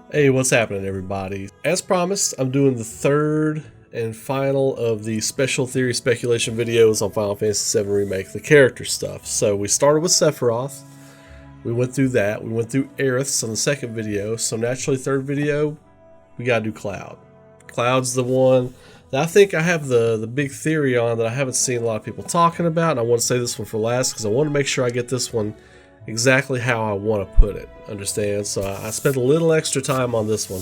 Hey, what's happening, everybody? As promised, I'm doing the third and final of the special theory speculation videos on Final Fantasy VII Remake, the character stuff. So we started with Sephiroth. We went through that. We went through Aerith on the second video. So naturally, third video, we gotta do Cloud. Cloud's the one that I think I have the big theory on that I haven't seen a lot of people talking about. And I want to say this one for last because I want to make sure I get this one exactly how I want to put it, understand? So I spent a little extra time on this one.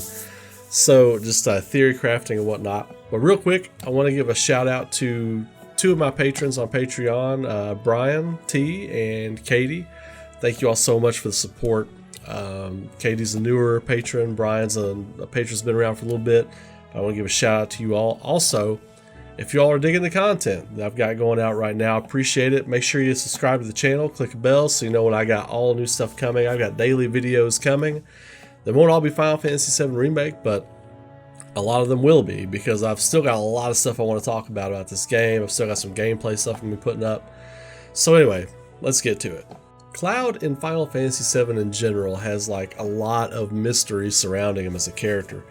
So just theory crafting and whatnot. But real quick, I want to give a shout out to two of my patrons on Patreon, Brian T and Katie. Thank you all so much for the support. Katie's a newer patron. Brian's a patron who's been around for a little bit. I want to give a shout out to you all. Also, if you all are digging the content that I've got going out right now, appreciate it. Make sure you subscribe to the channel, click a bell so you know when I got all new stuff coming. I've got daily videos coming. They won't all be Final Fantasy VII Remake, but a lot of them will be because I've still got a lot of stuff I want to talk about this game. I've still got some gameplay stuff I'm going to be putting up. So anyway, let's get to it. Cloud in Final Fantasy VII in general has like a lot of mystery surrounding him as a character.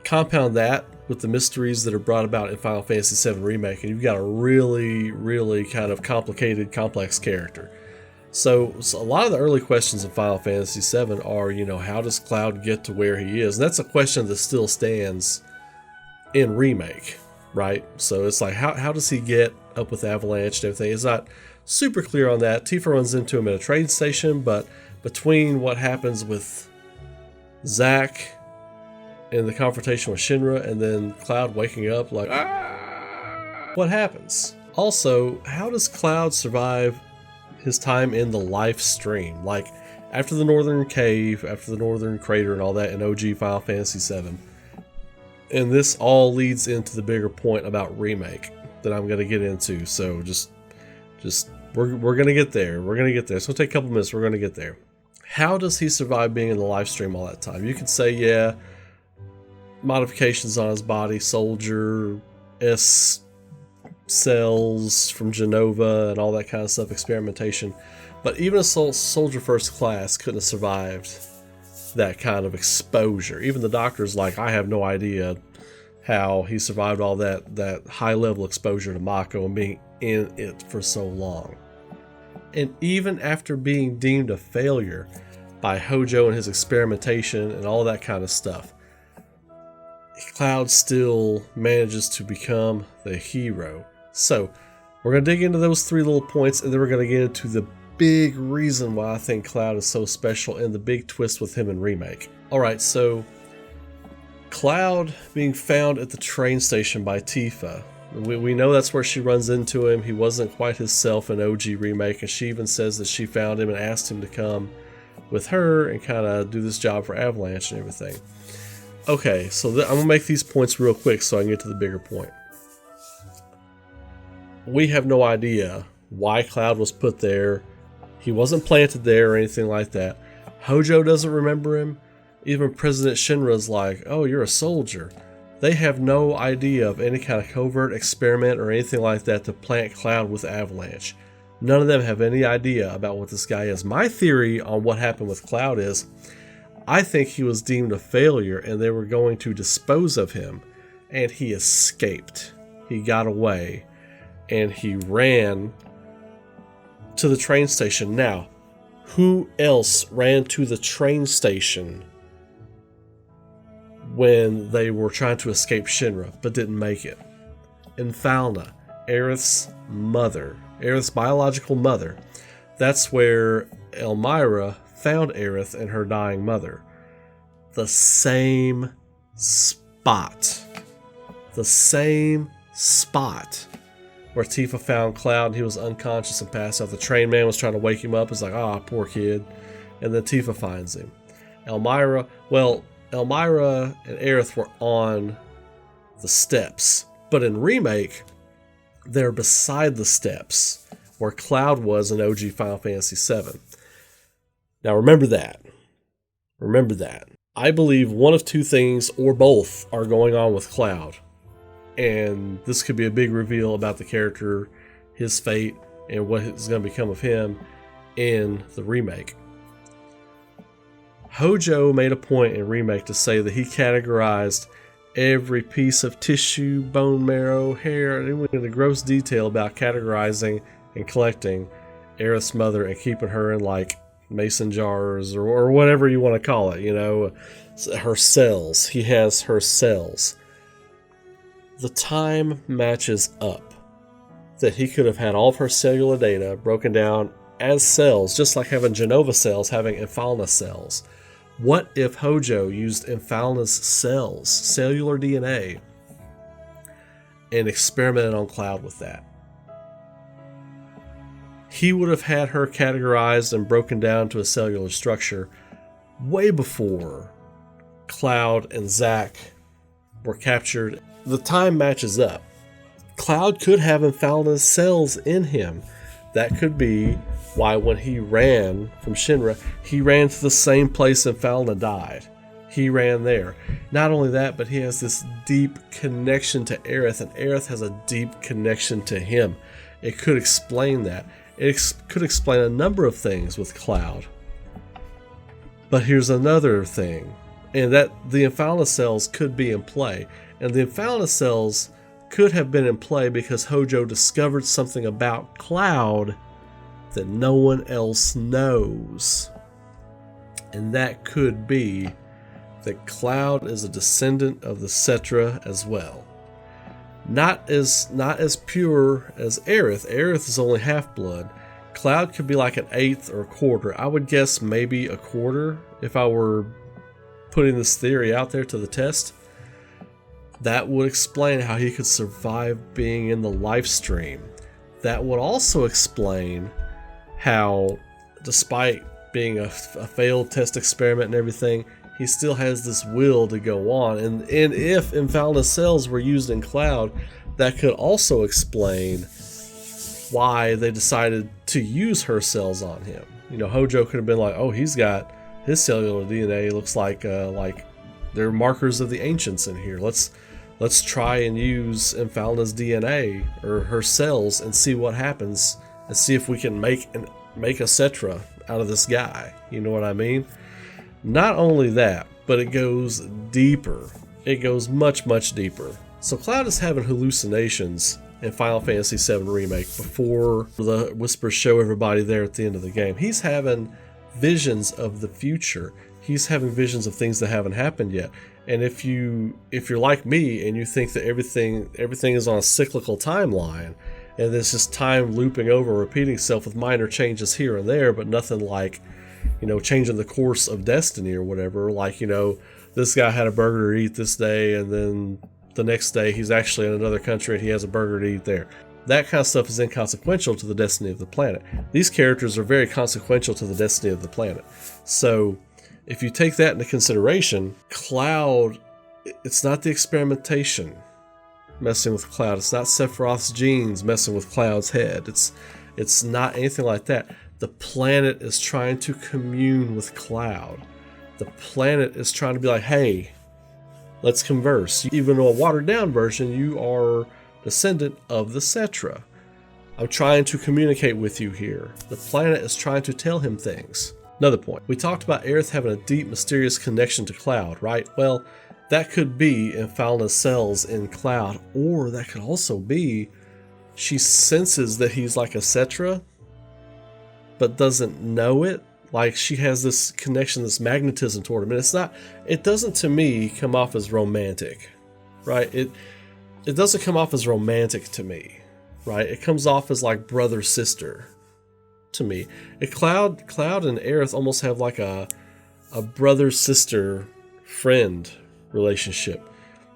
Compound that with the mysteries that are brought about in Final Fantasy VII Remake, and you've got a really kind of complicated, complex character. So a lot of the early questions in Final Fantasy VII are, how does Cloud get to where he is? And that's a question that still stands in Remake, right? So it's like, how does he get up with Avalanche and everything? It's not super clear on that. Tifa runs into him at a train station, but between what happens with Zack in the confrontation with Shinra and then Cloud waking up like, what happens? Also, how does Cloud survive his time in the life stream? Like, after the Northern Cave, after the Northern Crater and all that in OG Final Fantasy VII. And this all leads into the bigger point about Remake that I'm going to get into. So just we're going to get there. We're going to get there. It's going to take a couple minutes. We're going to get there. How does he survive being in the live stream all that time? You could say, yeah, modifications on his body, soldier, S cells from Genova and all that kind of stuff, experimentation. But even a soldier first class couldn't have survived that kind of exposure. Even the doctor's like, I have no idea how he survived all that high level exposure to Mako and being in it for so long. And even after being deemed a failure by Hojo and his experimentation and all that kind of stuff, Cloud still manages to become the hero. So we're going to dig into those three little points, and then we're going to get into the big reason why I think Cloud is so special and the big twist with him in Remake. Alright, so Cloud being found at the train station by Tifa. We know that's where she runs into him. He wasn't quite himself in OG Remake, and she even says that she found him and asked him to come with her and kind of do this job for Avalanche and everything. Okay, so I'm going to make these points real quick so I can get to the bigger point. We have no idea why Cloud was put there. He wasn't planted there or anything like that. Hojo doesn't remember him. Even President Shinra's like, oh, you're a soldier. They have no idea of any kind of covert experiment or anything like that to plant Cloud with Avalanche. None of them have any idea about what this guy is. My theory on what happened with Cloud is, I think he was deemed a failure and they were going to dispose of him, and he escaped. He got away and he ran to the train station. Now, who else ran to the train station when they were trying to escape Shinra but didn't make it? Infalna, Aerith's mother, Aerith's biological mother. That's where Elmira found Aerith and her dying mother. The same spot. The same spot where Tifa found Cloud and he was unconscious and passed out. The train man was trying to wake him up. It's like, poor kid. And then Tifa finds him. Elmira and Aerith were on the steps. But in Remake, they're beside the steps where Cloud was in OG Final Fantasy VII. Now remember that. Remember that. I believe one of two things or both are going on with Cloud. And this could be a big reveal about the character, his fate, and what is going to become of him in the remake. Hojo made a point in Remake to say that he categorized every piece of tissue, bone marrow, hair, and it went into gross detail about categorizing and collecting Aerith's mother and keeping her in like mason jars or whatever you want to call it, you know, her cells. He has her cells. The time matches up that he could have had all of her cellular data broken down as cells, just like having Genova cells having Infalna cells. What if Hojo used Infalna's cells, cellular DNA, and experimented on Cloud with that? He would have had her categorized and broken down to a cellular structure way before Cloud and Zack were captured. The time matches up. Cloud could have Infalna's cells in him. That could be why when he ran from Shinra, he ran to the same place Infalna died. He ran there. Not only that, but he has this deep connection to Aerith, and Aerith has a deep connection to him. It could explain that. It could explain a number of things with Cloud. But here's another thing, and that the Infalna cells could be in play. And the Infalna cells could have been in play because Hojo discovered something about Cloud that no one else knows. And that could be that Cloud is a descendant of the Cetra as well. Not as pure as Aerith. Aerith is only half-blood. Cloud could be like an eighth or a quarter. I would guess maybe a quarter if I were putting this theory out there to the test. That would explain how he could survive being in the life stream. That would also explain how, despite being a failed test experiment and everything, he still has this will to go on. And if Infalna's cells were used in Cloud, that could also explain why they decided to use her cells on him. You know, Hojo could have been like, oh, he's got his cellular DNA looks like there are markers of the ancients in here. Let's try and use Infalna's DNA or her cells and see what happens, and see if we can make a Cetra out of this guy. You know what I mean? Not only that, but it goes deeper. It goes much, much deeper. So Cloud is having hallucinations in Final Fantasy VII Remake before the Whispers show everybody there at the end of the game. He's having visions of the future. He's having visions of things that haven't happened yet. And if you're like me and you think that everything is on a cyclical timeline, and there's just time looping over, repeating itself with minor changes here and there, but nothing like, you know, changing the course of destiny or whatever. Like, you know, this guy had a burger to eat this day, and then the next day he's actually in another country and he has a burger to eat there. That kind of stuff is inconsequential to the destiny of the planet. These characters are very consequential to the destiny of the planet. So if you take that into consideration, Cloud, it's not the experimentation messing with Cloud. It's not Sephiroth's genes messing with Cloud's head. It's not anything like that. The planet is trying to commune with Cloud. The planet is trying to be like, hey, let's converse. Even though a watered down version, you are descendant of the Cetra. I'm trying to communicate with you here. The planet is trying to tell him things. Another point. We talked about Aerith having a deep, mysterious connection to Cloud, right? Well, that could be Infalna's cells in Cloud, or that could also be she senses that he's like a Cetra, but doesn't know it. Like, she has this connection, this magnetism toward him. And it doesn't to me come off as romantic, right? It doesn't come off as romantic to me, right? It comes off as like brother-sister to me. Cloud and Aerith almost have like a brother-sister friend relationship,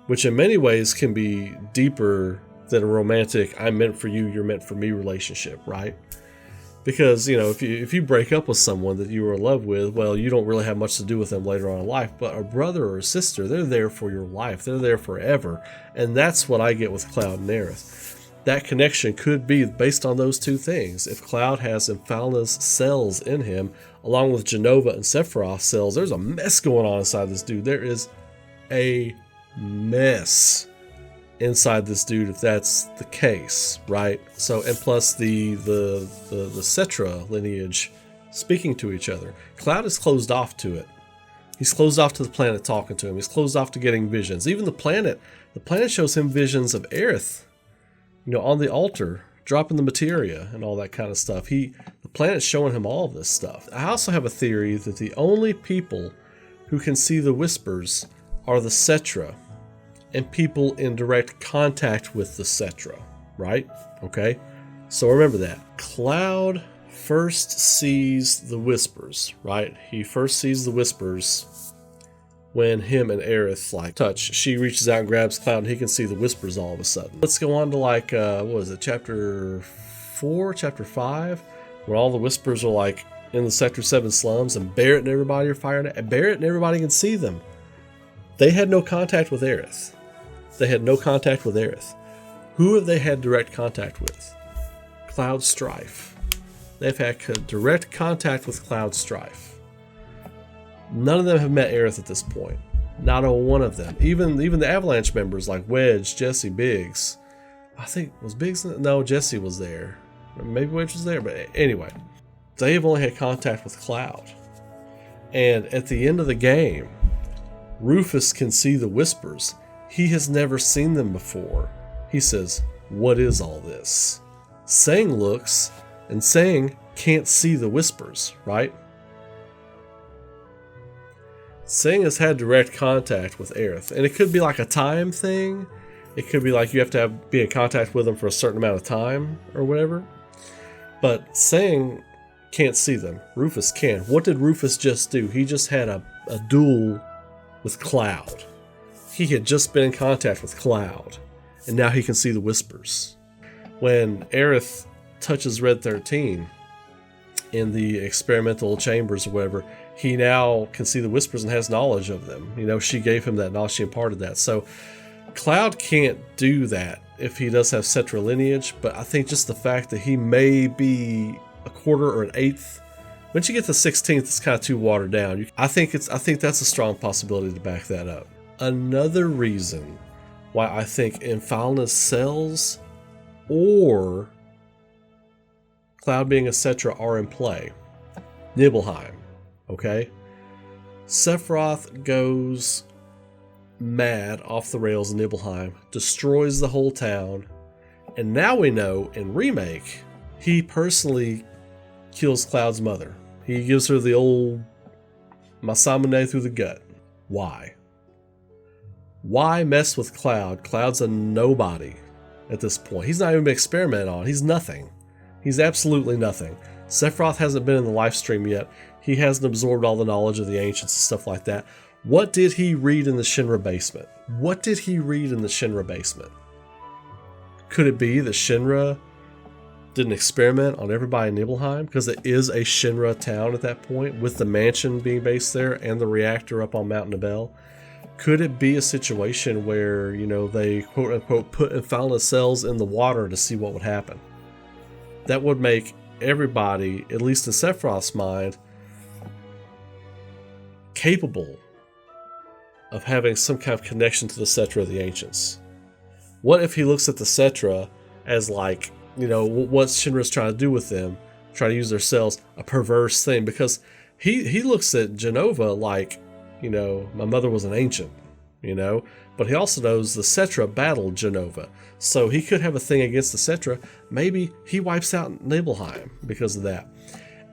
which in many ways can be deeper than a romantic I'm meant for you, you're meant for me relationship, right? Because, you know, if you break up with someone that you were in love with, well, you don't really have much to do with them later on in life. But a brother or a sister, they're there for your life. They're there forever. And that's what I get with Cloud and Aerith. that connection could be based on those two things. If Cloud has Emphalna's cells in him, along with Jenova and Sephiroth's cells, there's a mess going on inside this dude. There is a mess inside this dude if that's the case, right? So, and plus the Cetra lineage speaking to each other. Cloud is closed off to it. He's closed off to the planet talking to him. He's closed off to getting visions. Even the planet shows him visions of Aerith, on the altar, dropping the materia and all that kind of stuff. The planet's showing him all of this stuff. I also have a theory that the only people who can see the whispers are the Cetra and people in direct contact with the Cetra, right? Okay, so remember that. Cloud first sees the whispers, right? He first sees the whispers when him and Aerith touch. She reaches out and grabs Cloud and he can see the whispers all of a sudden. Let's go on to chapter 4, chapter 5, where all the whispers are in the Sector 7 slums and Barrett and everybody are firing at, and Barrett and everybody can see them. They had no contact with Aerith. Who have they had direct contact with? Cloud Strife. They've had direct contact with Cloud Strife. None of them have met Aerith at this point. Not a one of them. Even the Avalanche members like Wedge, Jesse, Biggs. I think, was Biggs? No, Jesse was there. Maybe Wedge was there, but anyway. They have only had contact with Cloud. And at the end of the game, Rufus can see the whispers. He has never seen them before. He says, "What is all this?" Sang looks, and Sang can't see the whispers, right? Sang has had direct contact with Aerith, and it could be like a time thing. It could be like you have to be in contact with them for a certain amount of time or whatever. But Sang can't see them. Rufus can. What did Rufus just do? He just had a duel with Cloud. He had just been in contact with Cloud, and now he can see the whispers. When Aerith touches Red 13 in the experimental chambers or whatever, he now can see the whispers and has knowledge of them. She gave him that knowledge, she imparted that. So Cloud can't do that if he does have Cetra lineage, but I think just the fact that he may be a quarter or an eighth, once you get to 16th, it's kind of too watered down. I think that's a strong possibility to back that up. Another reason why I think Emphalna's cells or Cloud being a Cetra are in play. Nibelheim. Okay? Sephiroth goes mad off the rails in Nibelheim, destroys the whole town, and now we know in Remake, he personally kills Cloud's mother. He gives her the old Masamune through the gut. Why? Why mess with Cloud? Cloud's a nobody at this point. He's not even been experimented on. He's nothing. He's absolutely nothing. Sephiroth hasn't been in the live stream yet. He hasn't absorbed all the knowledge of the ancients and stuff like that. What did he read in the Shinra basement? Could it be that Shinra did an experiment on everybody in Nibelheim? Because it is a Shinra town at that point, with the mansion being based there and the reactor up on Mount Nibel. Could it be a situation where, they quote unquote put Emphalna cells in the water to see what would happen? That would make everybody, at least in Sephiroth's mind, capable of having some kind of connection to the Cetra of the Ancients. What if he looks at the Cetra as what Shinra's trying to do with them, try to use their cells, a perverse thing? Because he looks at Jenova like, my mother was an ancient, but he also knows the Cetra battled Jenova. So he could have a thing against the Cetra. Maybe he wipes out Nibelheim because of that.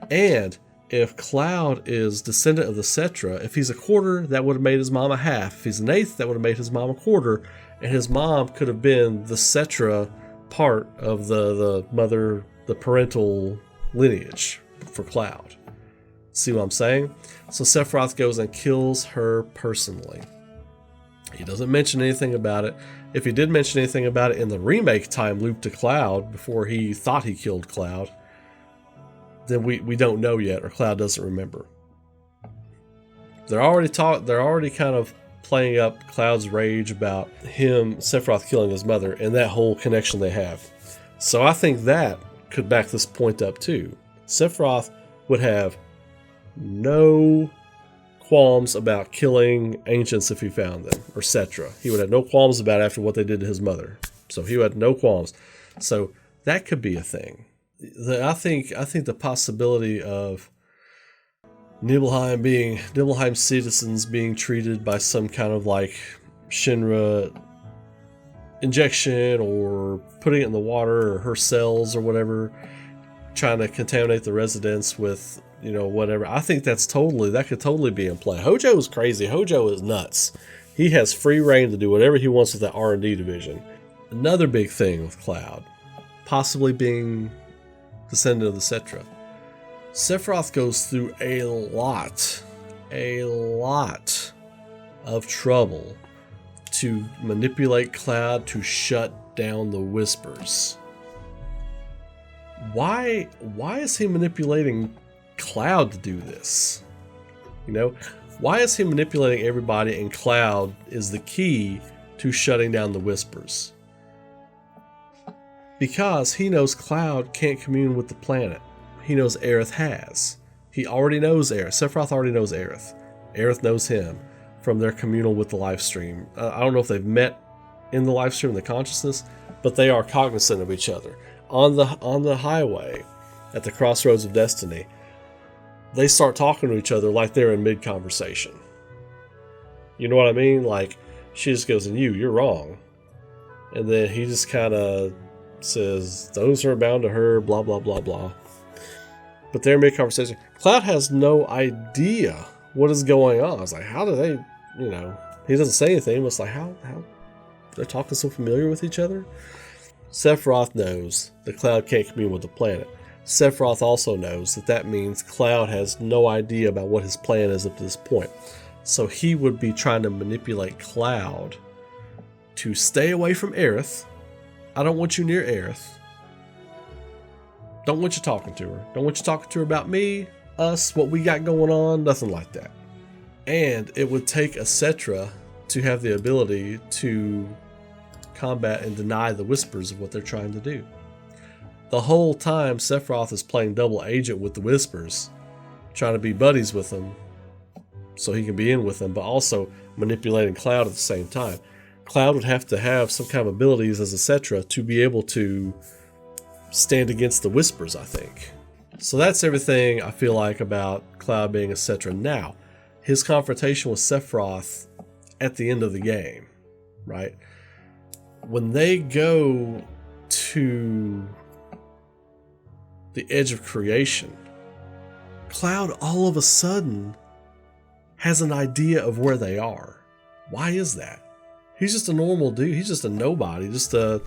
And if Cloud is descendant of the Cetra, if he's a quarter, that would have made his mom a half. If he's an eighth, that would have made his mom a quarter. And his mom could have been the Cetra part of the parental lineage for Cloud. See what I'm saying? So Sephiroth goes and kills her personally. He doesn't mention anything about it. If he did mention anything about it in the remake time loop to Cloud before he thought he killed Cloud, then we don't know yet, or Cloud doesn't remember. They're already kind of playing up Cloud's rage about Sephiroth killing his mother, and that whole connection they have. So I think that could back this point up too. Sephiroth would have no qualms about killing ancients if he found them, or Cetra. He would have no qualms about it after what they did to his mother. So he had no qualms. So that could be a thing. I think the possibility of Nibelheim citizens being treated by some kind of like Shinra injection or putting it in the water or her cells or whatever, trying to contaminate the residents with, you know, whatever. I think that could totally be in play. Hojo is crazy. Hojo is nuts. He has free reign to do whatever he wants with that R&D division. Another big thing with Cloud, possibly being descendant of the Cetra. Sephiroth goes through a lot of trouble to manipulate Cloud to shut down the Whispers. Why is he manipulating Cloud to do this? You know, why is he manipulating everybody and Cloud is the key to shutting down the Whispers? Because he knows Cloud can't commune with the planet. He knows Aerith has. He already knows Aerith. Sephiroth already knows Aerith. Aerith knows him from their communal with the life stream. I don't know if they've met in the life stream, the consciousness, but they are cognizant of each other. On the highway, at the crossroads of destiny, they start talking to each other like they're in mid-conversation. You know what I mean? Like, she just goes, and you're wrong. And then he just kind of says, those are bound to her, blah, blah, blah, blah. But they're in mid-conversation. Cloud has no idea what is going on. It's like, how do they, you know, he doesn't say anything, but it's like, how they're talking so familiar with each other? Sephiroth knows that Cloud can't commune with the planet. Sephiroth also knows that means Cloud has no idea about what his plan is up to this point. So he would be trying to manipulate Cloud to stay away from Aerith. I don't want you near Aerith. Don't want you talking to her. Don't want you talking to her about me, us, what we got going on, nothing like that. And it would take a Cetra to have the ability to combat and deny the Whispers of what they're trying to do. The whole time Sephiroth is playing double agent with the Whispers, trying to be buddies with them so he can be in with them, but also manipulating Cloud at the same time. Cloud would have to have some kind of abilities as a Cetra to be able to stand against the Whispers, I think. So that's everything I feel like about Cloud being a Cetra. Now, his confrontation with Sephiroth at the end of the game, right? When they go to the edge of creation, Cloud all of a sudden has an idea of where they are. Why is that? He's just a normal dude. He's just a nobody, just a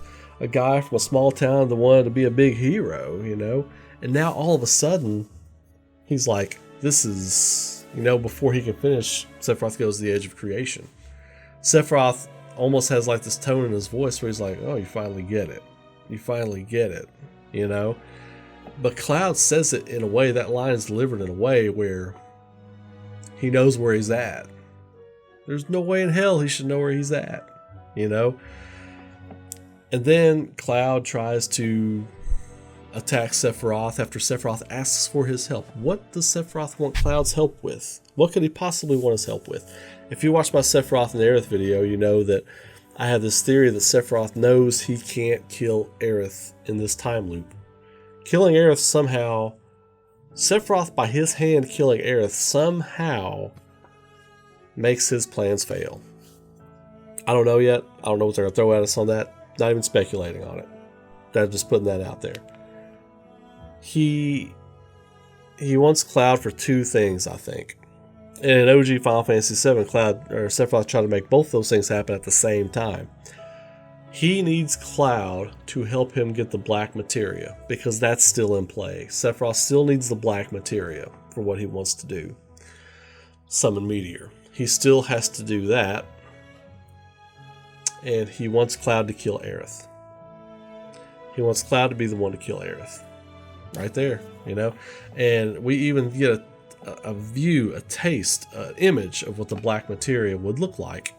guy from a small town that wanted to be a big hero, you know? And now all of a sudden, he's like, this is, you know, before he can finish, Sephiroth goes to the edge of creation. Sephiroth almost has like this tone in his voice where he's like, oh, you finally get it. You finally get it, you know? But Cloud says it in a way, that line is delivered in a way where he knows where he's at. There's no way in hell he should know where he's at, you know? And then Cloud tries to attack Sephiroth after Sephiroth asks for his help. What does Sephiroth want Cloud's help with? What could he possibly want his help with? If you watch my Sephiroth and Aerith video, you know that I have this theory that Sephiroth knows he can't kill Aerith in this time loop. Killing Aerith somehow, Sephiroth by his hand killing Aerith somehow makes his plans fail. I don't know yet. I don't know what they're going to throw at us on that. Not even speculating on it. I'm just putting that out there. He wants Cloud for two things, I think. In OG Final Fantasy VII, Sephiroth tried to make both those things happen at the same time. He needs Cloud to help him get the black materia, because that's still in play. Sephiroth still needs the black materia for what he wants to do. Summon Meteor. He still has to do that. And he wants Cloud to kill Aerith. He wants Cloud to be the one to kill Aerith. Right there, you know? And we even get a view, a taste, an image of what the black materia would look like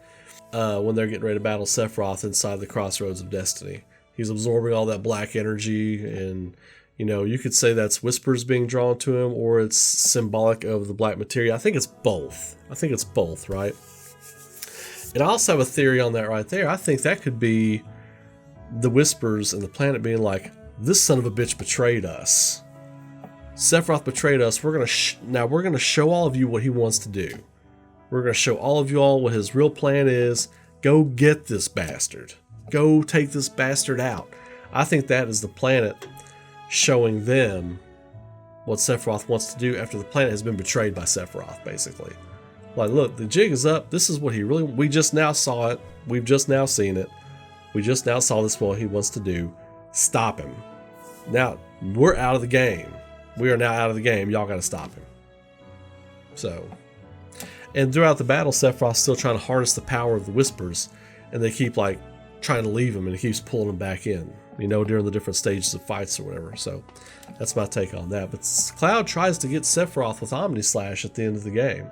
when they're getting ready to battle Sephiroth inside the Crossroads of Destiny. He's absorbing all that black energy, and you know, you could say that's whispers being drawn to him, or it's symbolic of the black materia. I think it's both. I think it's both, right? And I also have a theory on that right there. I think that could be the whispers and the planet being like, this son of a bitch betrayed us. Sephiroth betrayed us. We're gonna show all of you what he wants to do. We're gonna show all of you all what his real plan is. Go get this bastard. Go take this bastard out. I think that is the planet showing them what Sephiroth wants to do after the planet has been betrayed by Sephiroth, basically. Like, look, the jig is up. This is what he really... We just now saw it. We've just now seen it. We just now saw this, what he wants to do. Stop him. Now, we're out of the game. We are now out of the game. Y'all gotta stop him. So... And throughout the battle, Sephiroth's still trying to harness the power of the whispers, and they keep, like, trying to leave him, and he keeps pulling them back in, you know, during the different stages of fights or whatever. So that's my take on that. But Cloud tries to get Sephiroth with Omni Slash at the end of the game.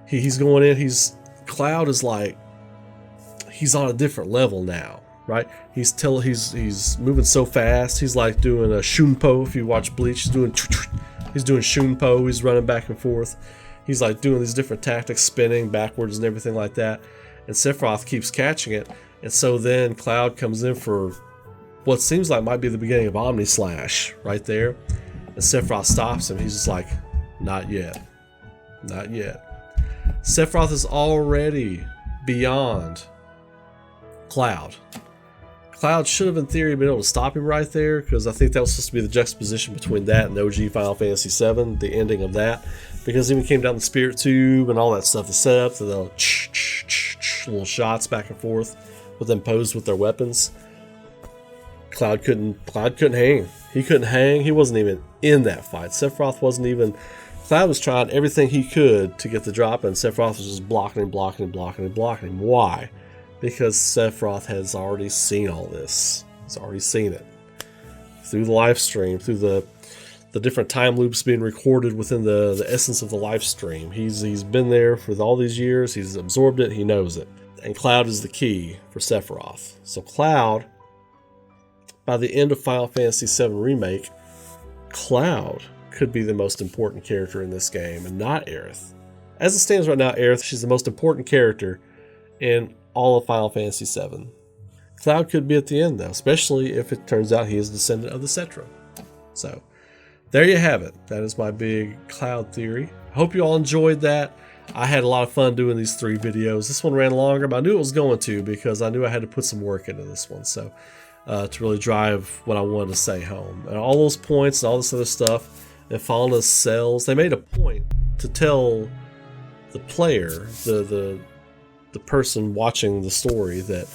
He's going in. Cloud is like, he's on a different level now, right? He's moving so fast. He's like doing a Shunpo. If you watch Bleach, he's doing Shunpo. He's running back and forth. He's like doing these different tactics, spinning backwards and everything like that. And Sephiroth keeps catching it. And so then Cloud comes in for what seems like might be the beginning of Omni Slash right there. And Sephiroth stops him. He's just like, not yet. Not yet. Sephiroth is already beyond Cloud. Cloud should have in theory been able to stop him right there, because I think that was supposed to be the juxtaposition between that and OG Final Fantasy VII, the ending of that. Because even came down the spirit tube and all that stuff, the setup, the little shots back and forth with them posed with their weapons. Cloud couldn't hang. He couldn't hang. He wasn't even in that fight. Sephiroth wasn't even... Cloud was trying everything he could to get the drop, and Sephiroth was just blocking him. Why? Because Sephiroth has already seen all this. He's already seen it. Through the live stream, through the different time loops being recorded within the essence of the live stream. He's been there for all these years. He's absorbed it. He knows it. And Cloud is the key for Sephiroth. So Cloud, by the end of Final Fantasy VII Remake, Cloud could be the most important character in this game, and not Aerith. As it stands right now, Aerith, she's the most important character in all of Final Fantasy VII. Cloud could be at the end, though, especially if it turns out he is a descendant of the Cetra. So, there you have it. That is my big Cloud theory. Hope you all enjoyed that. I had a lot of fun doing these 3 videos. This one ran longer, but I knew it was going to, because I knew I had to put some work into this one. So, to really drive what I wanted to say home. And all those points and all this other stuff, and Faunus cells, they made a point to tell the player, the person watching the story, that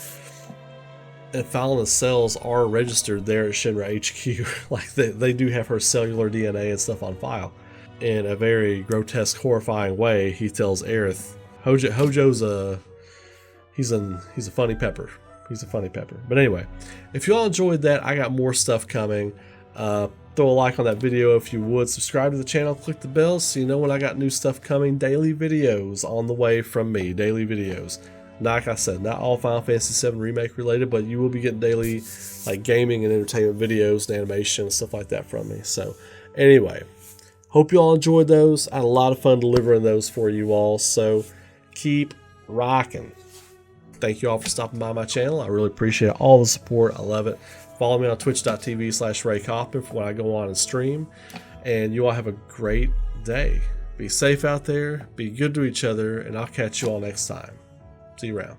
Faunus cells are registered there at Shinra HQ. Like they do have her cellular DNA and stuff on file. In a very grotesque, horrifying way, he tells Aerith, Hojo's he's a funny pepper. He's a funny pepper. But anyway, if you all enjoyed that, I got more stuff coming. Throw a like on that video if you would. Subscribe to the channel, click the bell so you know when I got new stuff coming. Daily videos on the way from me. Daily videos. Like I said, not all Final Fantasy VII Remake related, but you will be getting daily like gaming and entertainment videos and animation and stuff like that from me. So anyway, hope you all enjoyed those. I had a lot of fun delivering those for you all. So keep rocking. Thank you all for stopping by my channel. I really appreciate all the support. I love it. Follow me on twitch.tv/RayKaufman for when I go on and stream. And you all have a great day. Be safe out there. Be good to each other. And I'll catch you all next time. See you around.